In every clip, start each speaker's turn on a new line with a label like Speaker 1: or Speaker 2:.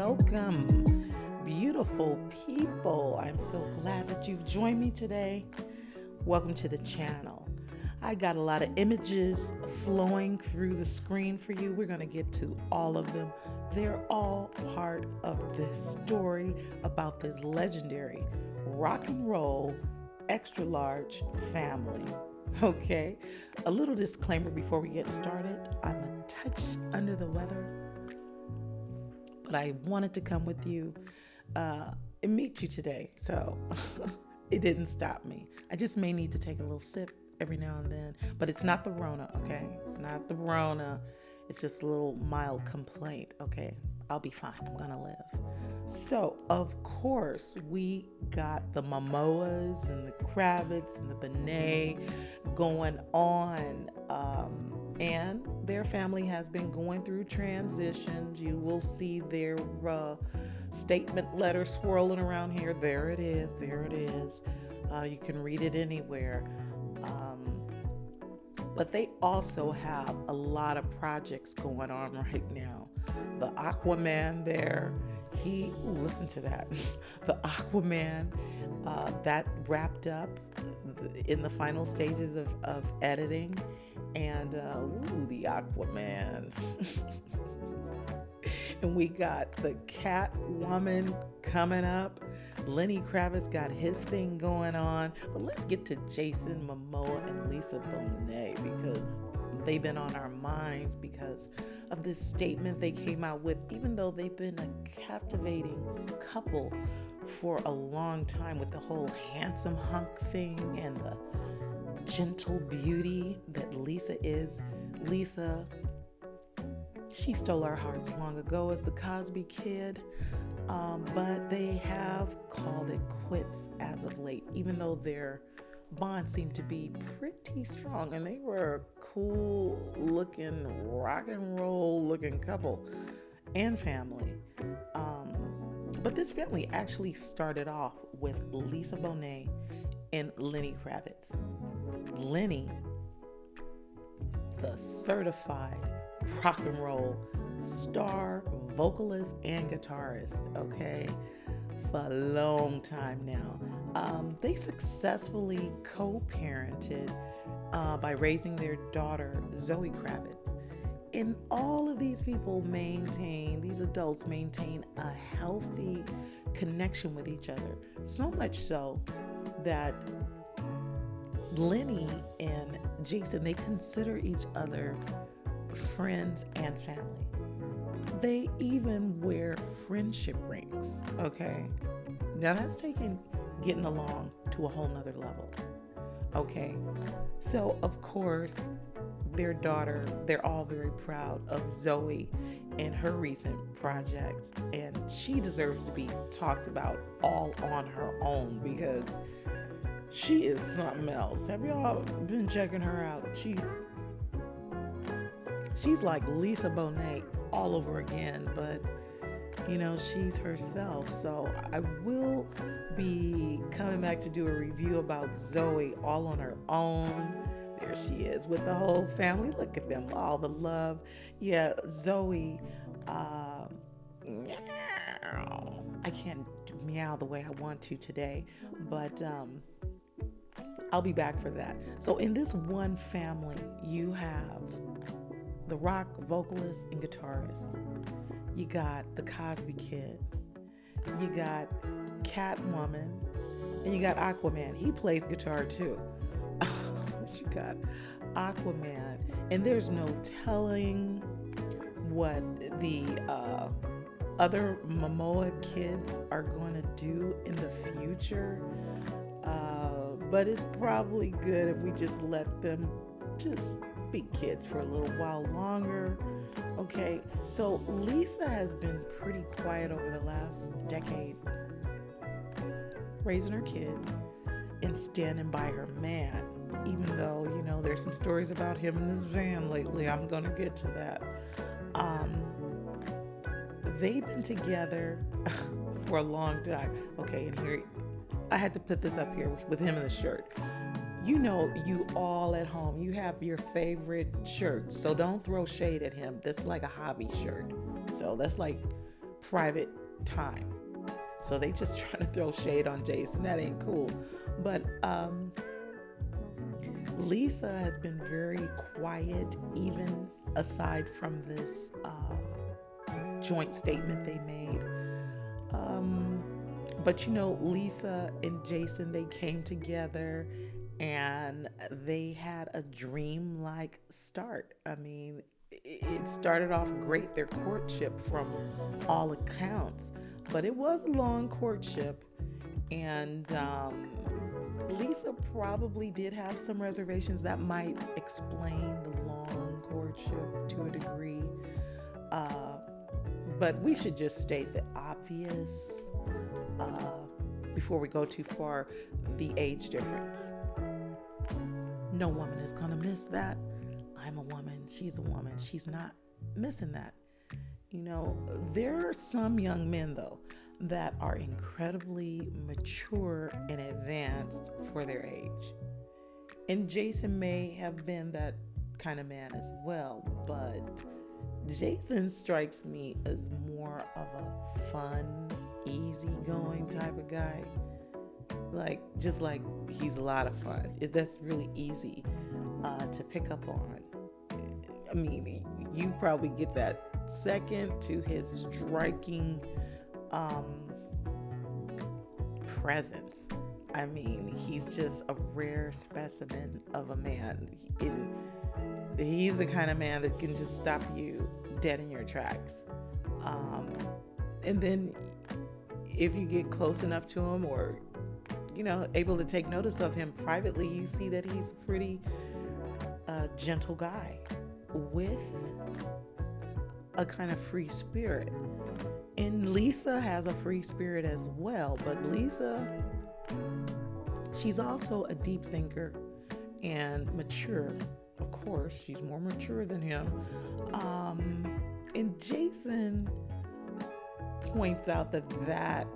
Speaker 1: welcome, beautiful people. I'm so glad that you've joined me today. Welcome to the channel. I got a lot of images flowing through the screen for you. We're going to get to all of them. They're all part of this story about this legendary rock and roll extra large family. Okay, a little disclaimer before we get started. I'm a touch under the weather, but I wanted to come with you and meet you today. So it didn't stop me. I just may need to take a little sip every now and then, but it's not the Rona, okay? It's not the Rona. It's just a little mild complaint, okay? I'll be fine. I'm gonna live. So, of course, we got the Momoas and the KRAVITZ and the BONET going on. And their family has been going through transitions. You will see their statement letter swirling around here. There it is. There it is. You can read it anywhere. But they also have a lot of projects going on right now. The Aquaman there, listen to that. The Aquaman, that wrapped up in the final stages of editing. And, the Aquaman. And we got the Catwoman coming up. Lenny Kravitz got his thing going on. But let's get to Jason Momoa and Lisa Bonet because they've been on our minds because of this statement they came out with, even though they've been a captivating couple for a long time with the whole handsome hunk thing and the gentle beauty that Lisa is. Lisa, she stole our hearts long ago as the Cosby Kid. But they have called it quits as of late, even though their bond seemed to be pretty strong and they were a cool looking, rock and roll looking couple and family. But this family actually started off with Lisa Bonet and Lenny Kravitz. Lenny, the certified rock and roll star, vocalist, and guitarist, okay, for a long time now. They successfully co-parented by raising their daughter, Zoe Kravitz. And all of these people these adults maintain a healthy connection with each other. So much so that Lenny and Jason, they consider each other friends and family. They even wear friendship rings, okay? Now that's getting along to a whole nother level, okay? So, of course, their daughter, they're all very proud of Zoe and her recent project, and she deserves to be talked about all on her own because she is something else. Have y'all been checking her out? She's like Lisa Bonet all over again, but she's herself. So I will be coming back to do a review about Zoe all on her own. There she is with the whole family. Look at them, all the love. Yeah, Zoe, I can't meow the way I want to today, but I'll be back for that. So in this one family, you have the rock vocalist and guitarist. You got the Cosby Kid. You got Catwoman. And you got Aquaman. He plays guitar too. You got Aquaman. And there's no telling what the other Momoa kids are going to do in the future. But it's probably good if we just let them just be kids for a little while longer. Okay, so Lisa has been pretty quiet over the last decade, raising her kids and standing by her man, even though, there's some stories about him in this van lately. I'm gonna get to that. They've been together for a long time. Okay, and here, I had to put this up here with him in the shirt. You all at home, you have your favorite shirts, so don't throw shade at him. That's like a hobby shirt. So that's like private time. So they just trying to throw shade on Jason. That ain't cool. But Lisa has been very quiet, even aside from this joint statement they made. But Lisa and Jason, they came together and they had a dream-like start. I mean, it started off great, their courtship from all accounts, but it was a long courtship. And Lisa probably did have some reservations that might explain the long courtship to a degree. But we should just state the obvious before we go too far, the age difference. No woman is going to miss that. I'm a woman, she's a woman. She's not missing that. There are some young men, though, that are incredibly mature and advanced for their age. And Jason may have been that kind of man as well, but Jason strikes me as more of a fun, easygoing type of guy. Just like he's a lot of fun. That's really easy to pick up on. I mean, you probably get that second to his striking presence. I mean, he's just a rare specimen of a man. He's the kind of man that can just stop you dead in your tracks. And then if you get close enough to him, or able to take notice of him privately, you see that he's a pretty gentle guy with a kind of free spirit. And Lisa has a free spirit as well, but Lisa, she's also a deep thinker and mature. Of course, she's more mature than him. And Jason points out that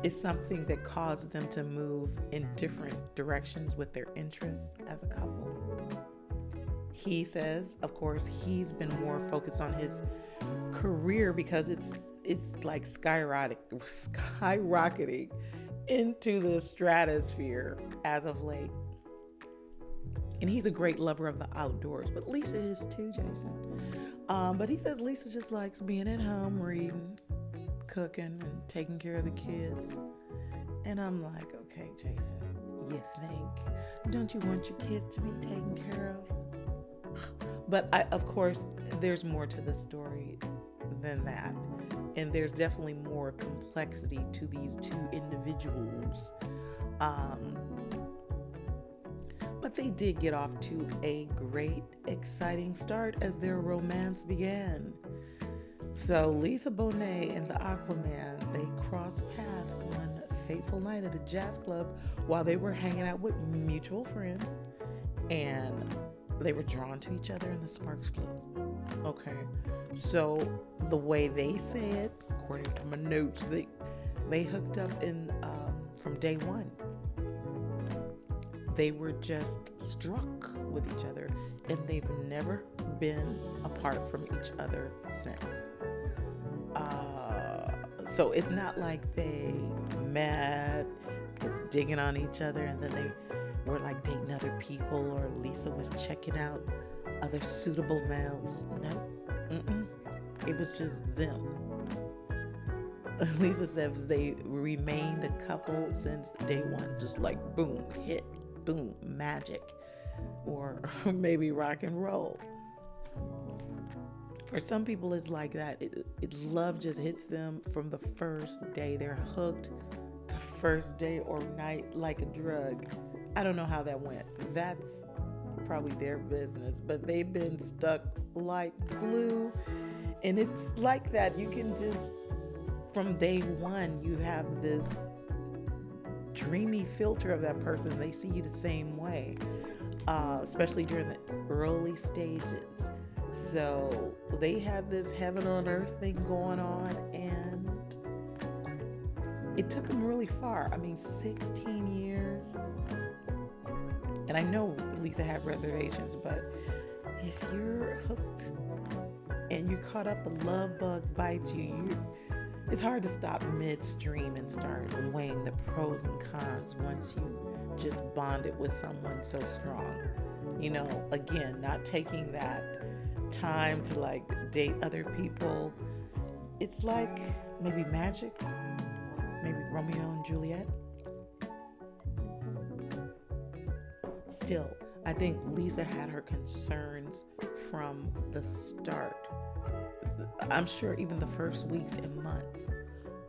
Speaker 1: is something that caused them to move in different directions with their interests as a couple. He says, of course, he's been more focused on his career because it's like skyrocketing into the stratosphere as of late. And he's a great lover of the outdoors, but Lisa is too, Jason. But he says Lisa just likes being at home, reading, cooking, and taking care of the kids. And I'm like, okay, Jason, you think? Don't you want your kids to be taken care of? But of course, there's more to the story than that. And there's definitely more complexity to these two individuals. But they did get off to a great, exciting start as their romance began. So Lisa Bonet and the Aquaman, they crossed paths one fateful night at a jazz club while they were hanging out with mutual friends, and they were drawn to each other and the sparks flew. Okay, so the way they say it, according to my notes, they hooked up from day one. They were just struck with each other, and they've never been apart from each other since. So it's not like they met, was digging on each other, and then they were like dating other people, or Lisa was checking out other suitable males. No, it was just them. Lisa says they remained a couple since day one, just like boom, hit, boom, magic, or maybe rock and roll. For some people, it's like that. Love just hits them from the first day. They're hooked the first day or night like a drug. I don't know how that went. That's probably their business, but they've been stuck like glue. And it's like that. You can just, from day one, you have this dreamy filter of that person. They see you the same way, especially during the early stages. So they had this heaven on earth thing going on, and it took them really far. I mean, 16 years. And I know Lisa had reservations, but if you're hooked and you're caught up, the love bug bites you, it's hard to stop midstream and start weighing the pros and cons once you just bonded with someone so strong. Again, not taking that time to like date other people. It's like maybe magic, maybe Romeo and Juliet. Still, I think Lisa had her concerns from the start. I'm sure even the first weeks and months.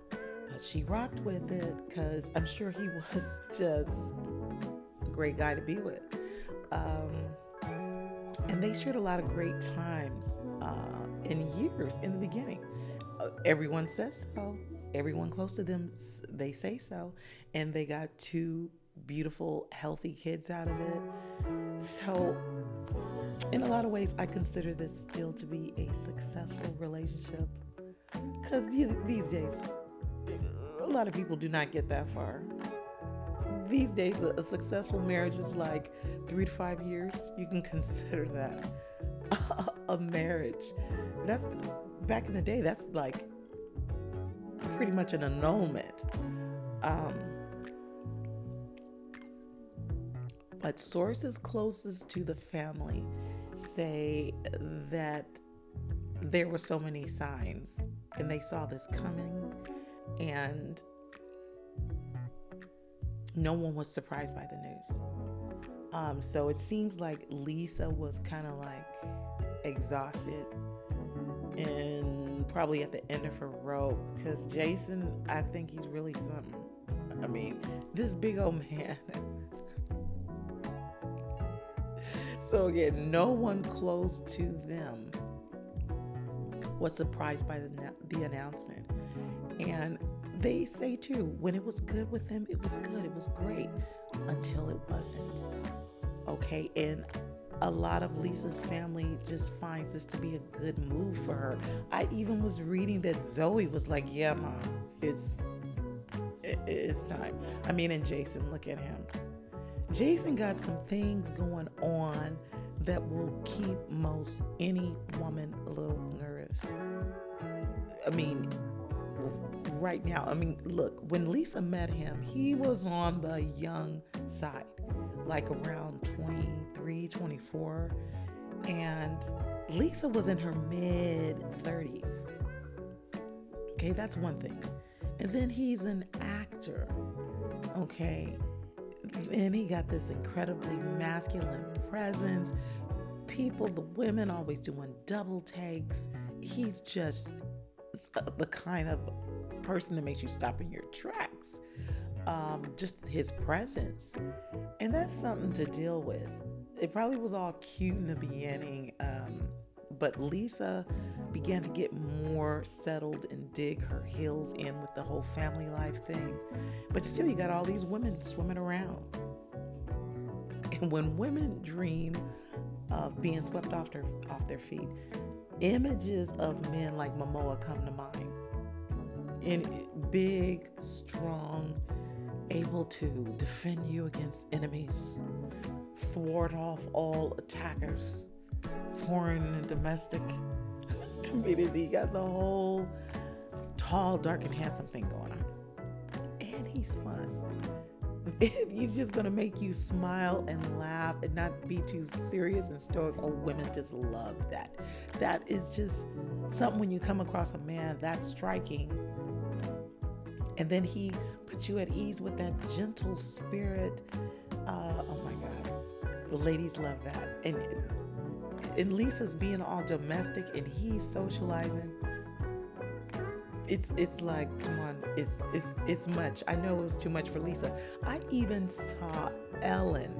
Speaker 1: But she rocked with it because I'm sure he was just a great guy to be with. And they shared a lot of great times in years in the beginning. Everyone says so. Everyone close to them, they say so. And they got 2 beautiful, healthy kids out of it. So in a lot of ways, I consider this still to be a successful relationship. Because these days, a lot of people do not get that far. These days, a successful marriage is like 3 to 5 years. You can consider that a marriage. That's back in the day, that's like pretty much an annulment. But sources closest to the family say that there were so many signs and they saw this coming, and no one was surprised by the news. So it seems like Lisa was kind of like exhausted and probably at the end of her rope, because Jason, I think he's really something. I mean, this big old man. So again, no one close to them was surprised by the announcement. And they say too, when it was good with him, it was good, it was great, until it wasn't. Okay, and a lot of Lisa's family just finds this to be a good move for her. I even was reading that Zoe was like, yeah, Mom, it's time. I mean, and Jason, look at him. Jason got some things going on that will keep most any woman a little nervous. I mean, right now, look, when Lisa met him, he was on the young side, like around 23, 24, and Lisa was in her mid 30s. Okay, that's one thing. And then he's an actor, okay? And he got this incredibly masculine presence. The women always doing double takes. He's just the kind of person that makes you stop in your tracks. Just his presence. And that's something to deal with. It probably was all cute in the beginning, but Lisa began to get more settled and dig her heels in with the whole family life thing. But still, you got all these women swimming around. And when women dream of being swept off their feet, images of men like Momoa come to mind. And big, strong, able to defend you against enemies, thwart off all attackers, foreign and domestic. I mean, he got the whole tall, dark, and handsome thing going on. And he's fun. He's just going to make you smile and laugh and not be too serious and stoic. Oh, women just love that. That is just something when you come across a man that's striking. And then he puts you at ease with that gentle spirit. Oh my God. The ladies love that. And Lisa's being all domestic and he's socializing. It's like, come on, it's much. I know it was too much for Lisa. I even saw Ellen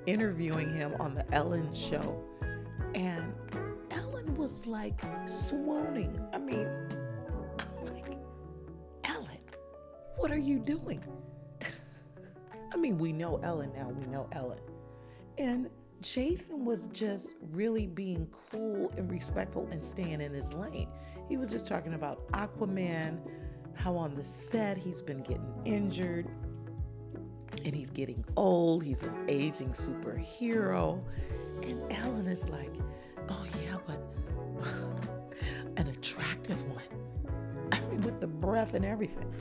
Speaker 1: interviewing him on the Ellen show. And Ellen was like swooning. I mean, I'm like, Ellen, what are you doing? I mean, we know Ellen now. We know Ellen. And Jason was just really being cool and respectful and staying in his lane. He was just talking about Aquaman, how on the set he's been getting injured and he's getting old. He's an aging superhero. And Ellen is like, oh yeah, but attractive one. I mean, with the breath and everything.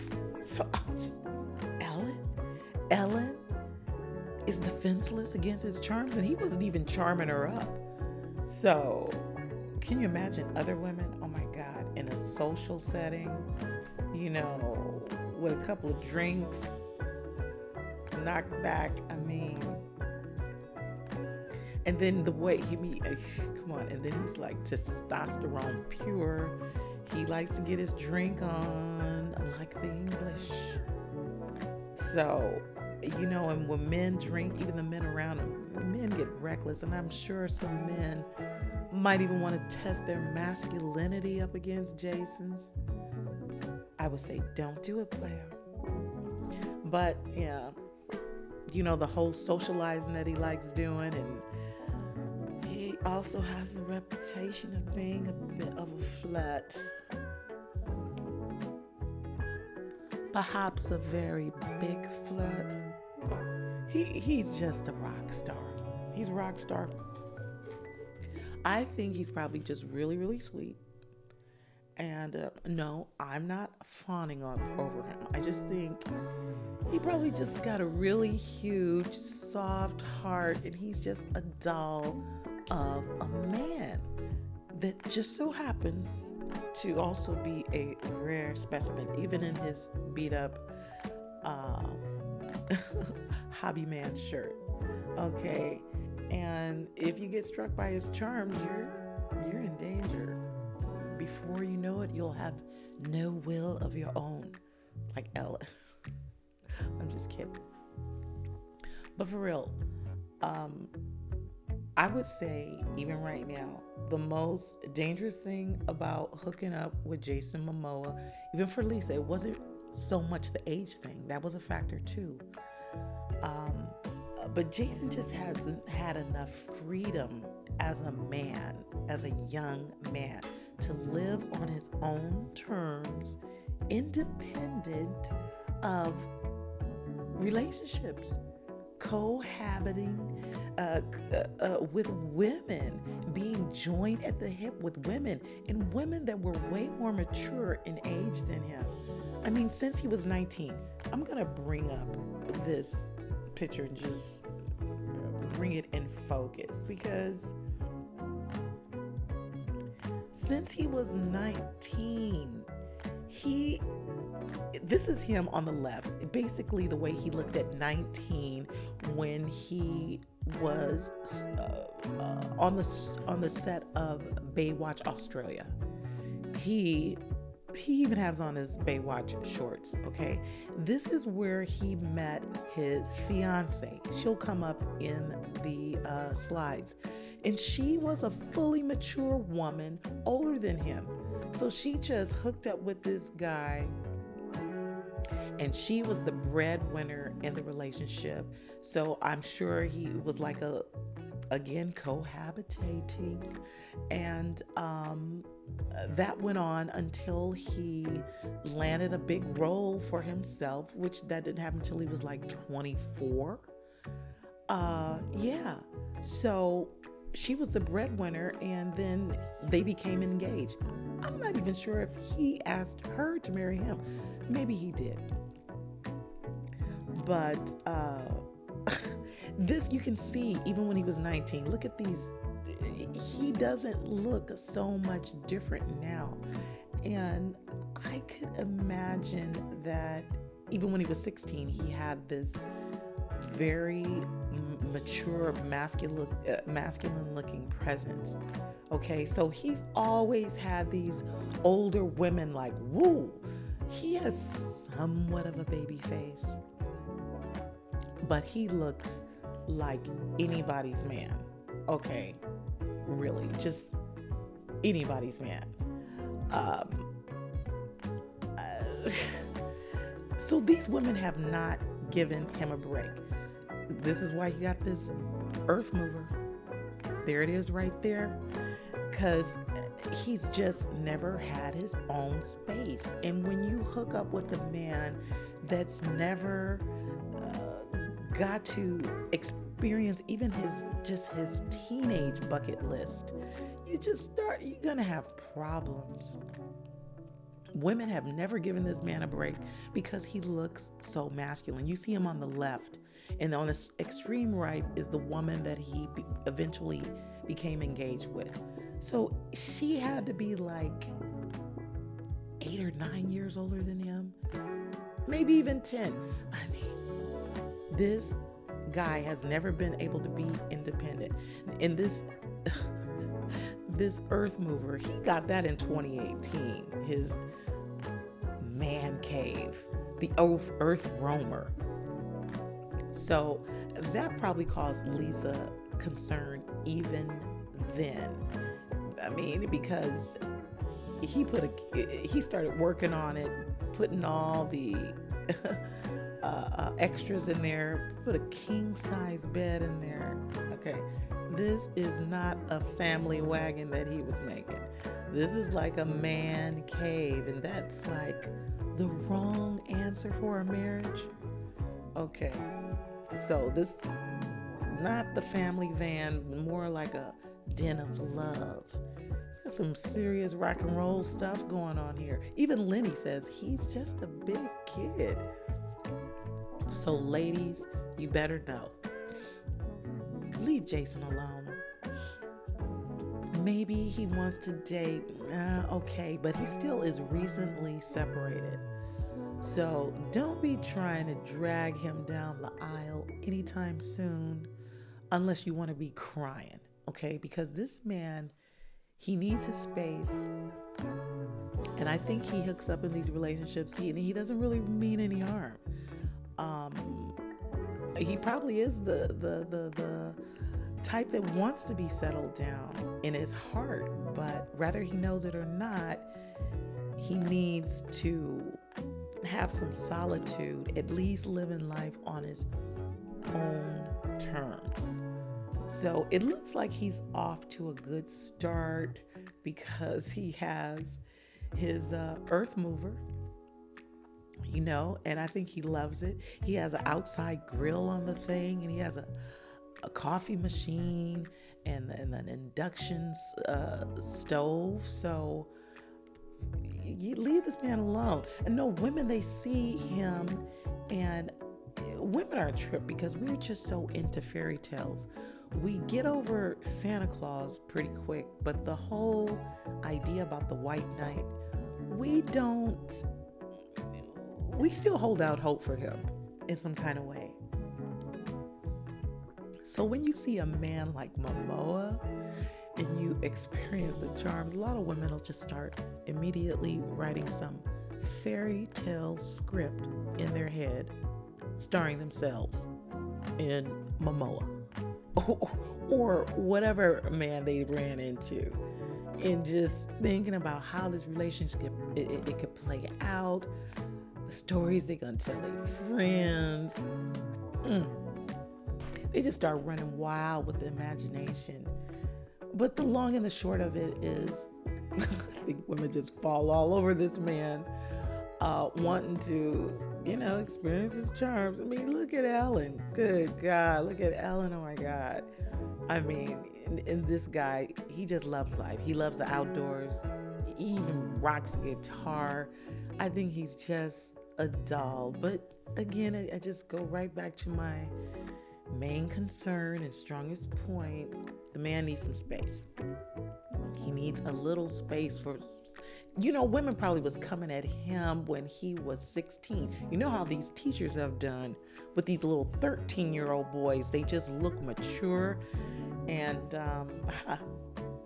Speaker 1: So I'm just, Ellen is defenseless against his charms, and he wasn't even charming her up. So can you imagine other women? Oh my God, in a social setting, with a couple of drinks, knocked back. I mean, and then the way come on, and then he's like testosterone pure. He likes to get his drink on, like the English. So, and when men drink, even the men around them, men get reckless. And I'm sure some men might even want to test their masculinity up against Jason's. I would say, don't do it, player. But, yeah, the whole socializing that he likes doing. And he also has a reputation of being a bit of a flirt. Perhaps a very big flirt. He's just a rock star. He's a rock star. I think he's probably just really, really sweet. And no, I'm not fawning over him. I just think he probably just got a really huge, soft heart, and he's just a doll of a man that just so happens to also be a rare specimen, even in his beat up hobby man shirt. Okay, and if you get struck by his charms, you're in danger. Before you know it, you'll have no will of your own, like Ella. I'm just kidding. But for real, I would say, even right now, the most dangerous thing about hooking up with Jason Momoa, even for Lisa, it wasn't so much the age thing. That was a factor too. But Jason just hasn't had enough freedom as a man, as a young man, to live on his own terms, independent of relationships, cohabiting with women, being joined at the hip with women, and women that were way more mature in age than him. I mean, since he was 19, I'm going to bring up this picture and just bring it in focus, because since he was 19, this is him on the left, basically the way he looked at 19 when he was on the set of Baywatch Australia. He even has on his Baywatch shorts, okay? This is where he met his fiance. She'll come up in the slides. And she was a fully mature woman, older than him. So she just hooked up with this guy, and she was the breadwinner in the relationship. So I'm sure he was like again, cohabitating. And that went on until he landed a big role for himself, which that didn't happen until he was like 24. Yeah. So she was the breadwinner, and then they became engaged. I'm not even sure if he asked her to marry him. Maybe he did. But this you can see even when he was 19. Look at these. He doesn't look so much different now. And I could imagine that even when he was 16, he had this very mature, masculine looking presence. Okay, so he's always had these older women like, woo. He has somewhat of a baby face, but he looks like anybody's man. Okay, really, just anybody's man. So these women have not given him a break. This is why he got this earth mover. There it is right there. Because he's just never had his own space. And when you hook up with a man that's never got to experience even his teenage bucket list, you're gonna have problems. Women have never given this man a break because he looks so masculine. You see him on the left, and on the extreme right is the woman that he eventually became engaged with. So she had to be like 8 or 9 years older than him, maybe even 10. I mean, this guy has never been able to be independent. And this earth mover, he got that in 2018, his man cave, the earth roamer. So that probably caused Lisa concern even then. I mean, because he started working on it, putting all the extras in there, put a king size bed in there. Okay, this is not a family wagon that he was making. This is like a man cave, and that's like the wrong answer for a marriage. Okay, so this is not the family van, more like a den of love. Got some serious rock and roll stuff going on here. Even Lenny says he's just a big kid. So ladies, you better know. Leave Jason alone. Maybe he wants to date, okay, but he still is recently separated. So don't be trying to drag him down the aisle anytime soon, unless you want to be crying, okay? Because this man, he needs his space. And I think he hooks up in these relationships, he doesn't really mean any harm. He probably is the type that wants to be settled down in his heart, but whether he knows it or not, he needs to have some solitude, at least living life on his own terms. So it looks like he's off to a good start because he has his earth mover, and I think he loves it. He has an outside grill on the thing, and he has a coffee machine and an induction stove. So you leave this man alone. And no, women, they see him, and women are a trip because we're just so into fairy tales. We get over Santa Claus pretty quick, but the whole idea about the white knight, we still hold out hope for him in some kind of way. So when you see a man like Momoa and you experience the charms, a lot of women will just start immediately writing some fairy tale script in their head, starring themselves in Momoa or whatever man they ran into, and just thinking about how this relationship it could play out, the stories they're gonna tell their friends. They just start running wild with the imagination. But the long and the short of it is, I think women just fall all over this man, wanting to, experience his charms. I mean, look at Ellen. Good God, look at Ellen. Oh my God. I mean, and this guy, he just loves life. He loves the outdoors. He even rocks a guitar. I think he's just a doll. But again, I just go right back to my main concern and strongest point. The man needs some space. He needs a little space for, women probably was coming at him when he was 16. You know how these teachers have done with these little 13-year-old boys. They just look mature. And I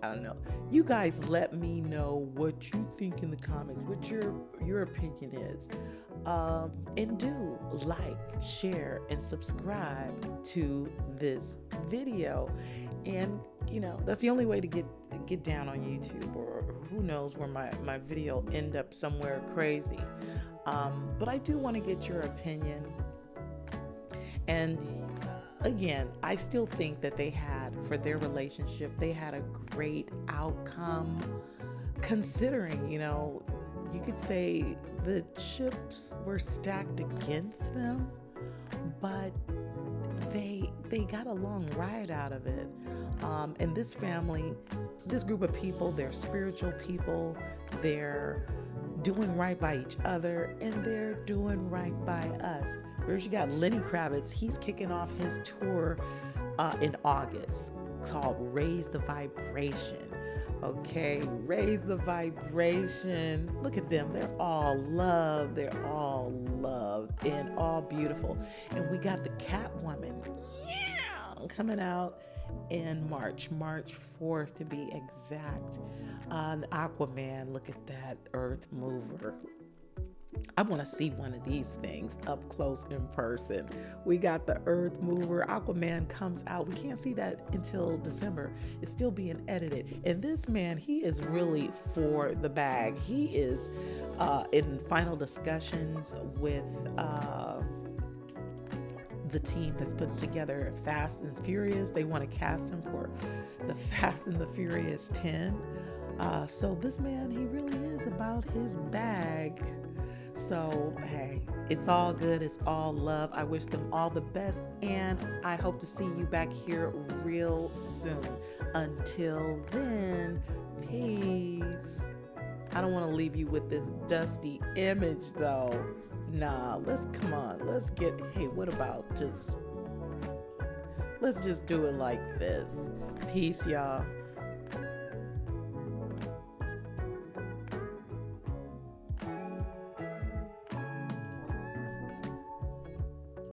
Speaker 1: don't know. You guys let me know what you think in the comments, what your opinion is. And do like, share, and subscribe to this video. And that's the only way to get down on YouTube, or who knows where my video end up somewhere crazy. But I do want to get your opinion. And again, I still think that for their relationship, they had a great outcome, considering, you could say the chips were stacked against them, but they got a long ride out of it. And this family, this group of people, they're spiritual people. They're doing right by each other, and they're doing right by us. Whereas you got Lenny Kravitz, he's kicking off his tour in August, called Raise the Vibration. Okay, raise the vibration. Look at them. They're all loved. They're all loved and all beautiful. And we got the Catwoman coming out in March 4th to be exact. Aquaman, look at that earth mover. I want to see one of these things up close in person. We got the earth mover. Aquaman comes out. We can't see that until December. It's still being edited. And this man, he is really for the bag. He is in final discussions with the team that's putting together Fast and Furious. They want to cast him for the Fast and the Furious 10. So this man, he really is about his bag. So, hey, it's all good. It's all love. I wish them all the best, and I hope to see you back here real soon. Until then, peace. I don't want to leave you with this dusty image, though. Nah, let's get, hey, what about let's just do it like this. Peace, y'all.